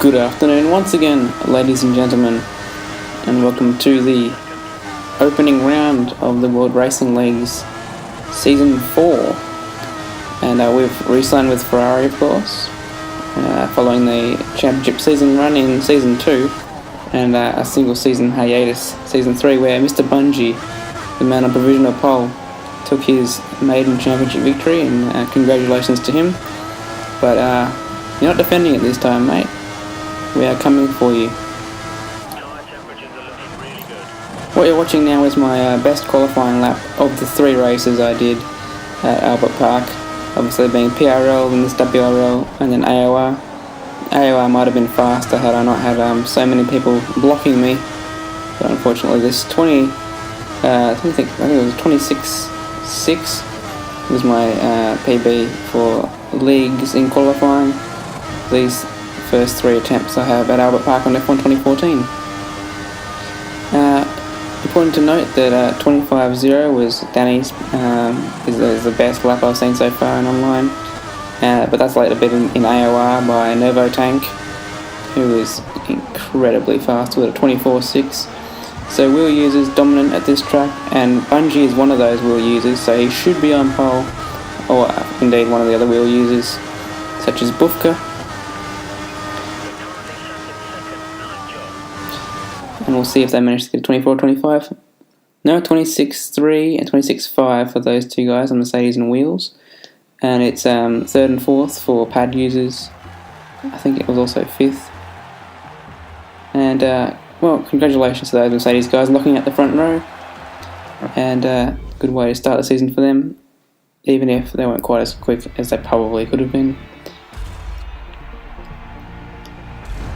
Good afternoon once again, ladies and gentlemen, and welcome to the opening round of the World Racing League's Season 4. And we've re-signed with Ferrari, of course, following the championship season run in Season 2, and a single season hiatus, Season 3, where Mr. Bungie, the man on provisional pole, took his maiden championship victory, and congratulations to him. But you're not defending it this time, mate. We are coming for you. What you're watching now is my best qualifying lap of the 3 races I did at Albert Park. Obviously being PRL, then this WRL, and then AOR. AOR might have been faster had I not had so many people blocking me. But unfortunately this I think it was 26.6 was my PB for leagues in qualifying. These first 3 attempts I have at Albert Park on F1 2014. Important to note that 25.0 was Danny's, is the best lap I've seen so far in online, but that's later beaten in AOR by Nervo Tank, who is incredibly fast with a 24.6. So wheel users dominant at this track, and Bungie is one of those wheel users, so he should be on pole, or indeed one of the other wheel users, such as Bufka. And we'll see if they manage to get 24-25. No, 26.3 and 26.5 for those 2 guys on Mercedes and wheels. And it's 3rd and 4th for pad users. I think it was also 5th. And, well, congratulations to those Mercedes guys locking out the front row. And good way to start the season for them, even if they weren't quite as quick as they probably could have been.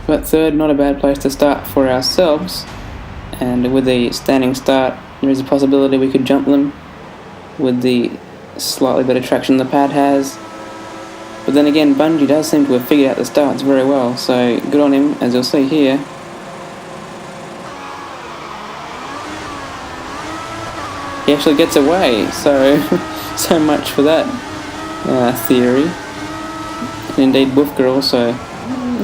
But 3rd, not a bad place to start for ourselves, and with the standing start there is a possibility we could jump them with the slightly better traction the pad has. But then again, Bungie does seem to have figured out the starts very well, so good on him, as you'll see here. He actually gets away, so so much for that theory. And indeed Bufka also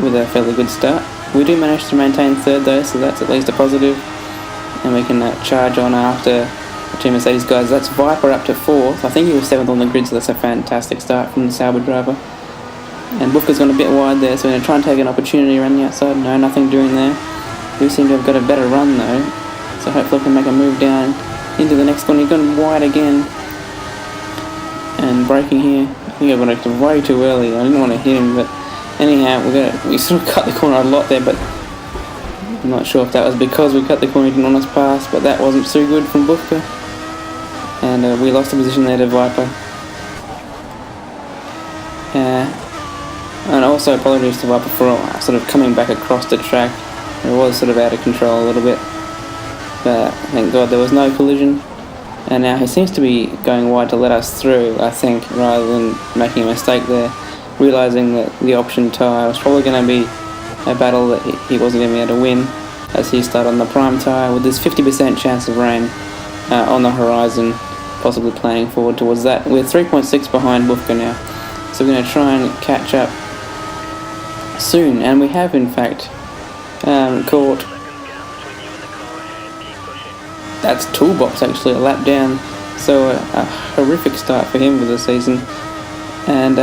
with a fairly good start. We do manage to maintain 3rd though, so that's at least a positive, and we can charge on after the 2 Mercedes guys. That's Viper up to 4th. I think he was 7th on the grid, so that's a fantastic start from the Sauber driver. And Bufka's gone a bit wide there, so we're going to try and take an opportunity around the outside. No, nothing doing there. We seem to have got a better run though, so hopefully we can make a move down into the next one. He's gone wide again, and braking here. I think I got it way too early. I didn't want to hit him, but anyhow, we sort of cut the corner a lot there, but I'm not sure if that was because we cut the corner, he didn't want us past, but that wasn't so good from Bufka. And we lost the position there to Viper. And also apologies to Viper for sort of coming back across the track. It was sort of out of control a little bit, but thank God there was no collision. And now he seems to be going wide to let us through, I think, rather than making a mistake there, realising that the option tyre was probably going to be a battle that he wasn't going to be able to win, as he started on the prime tyre with this 50% chance of rain on the horizon, possibly planning forward towards that. We're 3.6 behind Bufka now, so we're going to try and catch up soon, and we have in fact caught, that's Toolbox actually, a lap down, so a horrific start for him for the season. And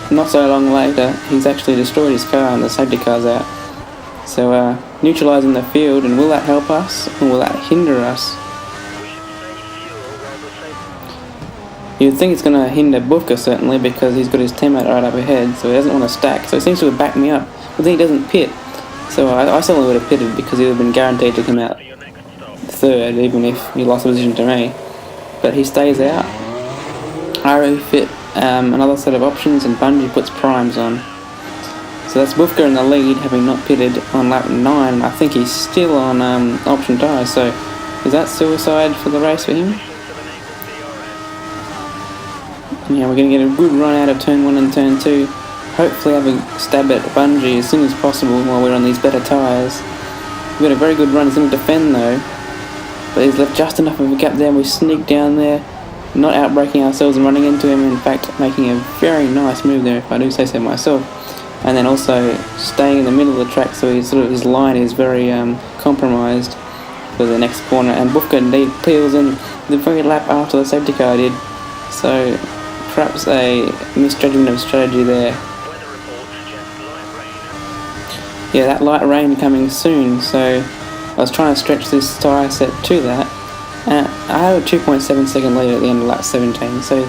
not so long later, he's actually destroyed his car and the safety car's out. So neutralising the field, and will that help us or will that hinder us? You'd think it's going to hinder Bufka certainly, because he's got his teammate right up ahead, so he doesn't want to stack. So he seems to have backed me up, but then he doesn't pit. So I certainly would have pitted, because he would have been guaranteed to come out 3rd even if he lost the position to me. But he stays out. I refit another set of options, and Bungie puts primes on. So that's Bufka in the lead, having not pitted on lap 9. I think he's still on option tyres, so is that suicide for the race for him? Yeah, we're going to get a good run out of turn 1 and turn 2. Hopefully have a stab at Bungie as soon as possible while we're on these better tyres. We've got a very good run. He's going to defend though, but he's left just enough of a gap there, and we sneak down there, not outbraking ourselves and running into him, in fact making a very nice move there, if I do say so myself. and then also staying in the middle of the track, so his line is very compromised for the next corner. And Bufka indeed peels in the very lap after the safety car did, so perhaps a misjudgment of strategy there. Yeah, that light rain coming soon, so I was trying to stretch this tyre set to that. I had a 2.7 second lead at the end of lap 17, so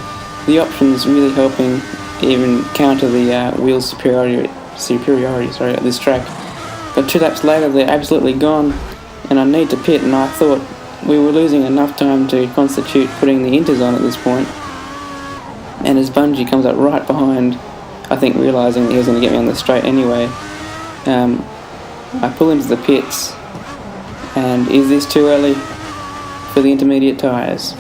the options really helping even counter the wheel superiority at this track. But 2 laps later they're absolutely gone, and I need to pit, and I thought we were losing enough time to constitute putting the inters on at this point. And as Bungie comes up right behind, I think realising that he was going to get me on the straight anyway, I pull into the pits, and is this too early for the intermediate tyres?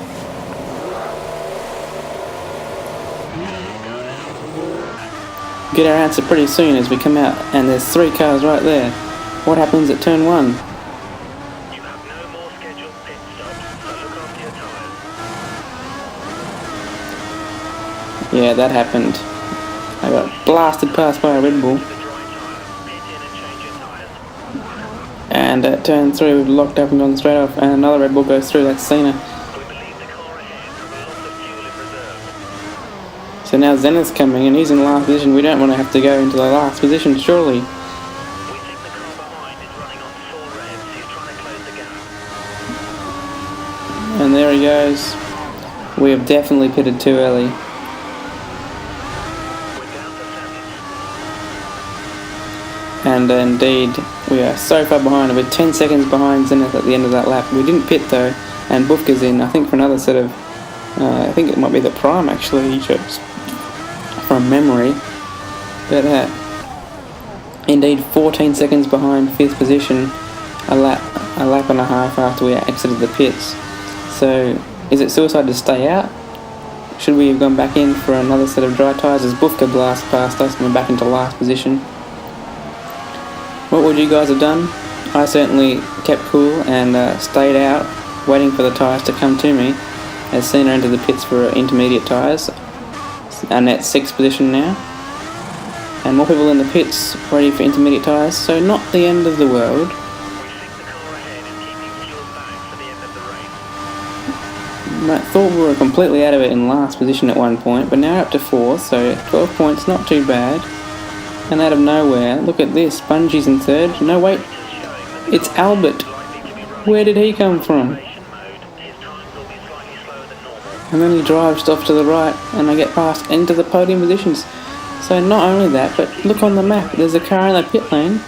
Get our answer pretty soon as we come out, and there's 3 cars right there. What happens at turn 1? You have no more scheduled pit stops, so look after your tyres. Yeah, that happened. I got blasted past by a Red Bull. And at turn 3 we've locked up and gone straight off, and another Red Bull goes through. That's Cena. So now Zenith's coming, and he's in last position. We don't want to have to go into the last position, surely. And there he goes. We have definitely pitted too early. And indeed, we are so far behind. We're 10 seconds behind Zenith at the end of that lap. We didn't pit though, and Bufka's in, I think, for another set of... I think it might be the Prime actually, just from memory. But indeed, 14 seconds behind 5th position, a lap and a half after we exited the pits. So, is it suicide to stay out? Should we have gone back in for another set of dry tyres as Bufka blasts past us and we're back into last position? What would you guys have done? I certainly kept cool and stayed out, waiting for the tyres to come to me, as Cena entered the pits for intermediate tyres. And at 6th position now. And more people in the pits ready for intermediate tyres, so not the end of the world. I thought we were completely out of it in last position at one point, but now we're up to 4th, so 12 points, not too bad. And out of nowhere, look at this, Bungie's in 3rd. No, wait, it's Albert. Where did he come from? And then he drives off to the right, and I get past into the podium positions. So not only that, but look on the map, there's a car in the pit lane,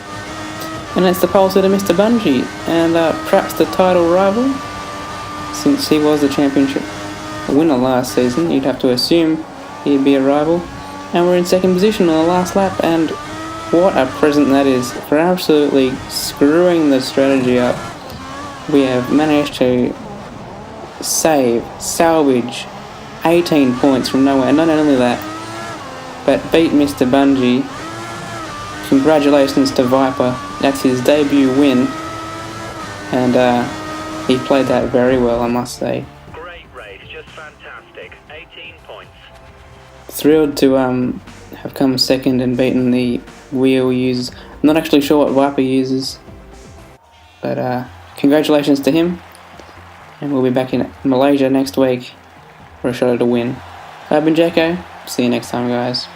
and it's the pole sitter Mr. Bungie, and perhaps the title rival, since he was the championship winner last season. You'd have to assume he'd be a rival. And we're in 2nd position on the last lap, and what a present that is for absolutely screwing the strategy up. We have managed to salvage 18 points from nowhere. Not only that, but beat Mr. Bungie. Congratulations to Viper. That's his debut win, and he played that very well, I must say. Great race, just fantastic. 18 points. Thrilled to have come 2nd and beaten the wheel users. I'm not actually sure what Viper uses, but congratulations to him. And we'll be back in Malaysia next week for a shot at a win. I've been Jacko. See you next time, guys.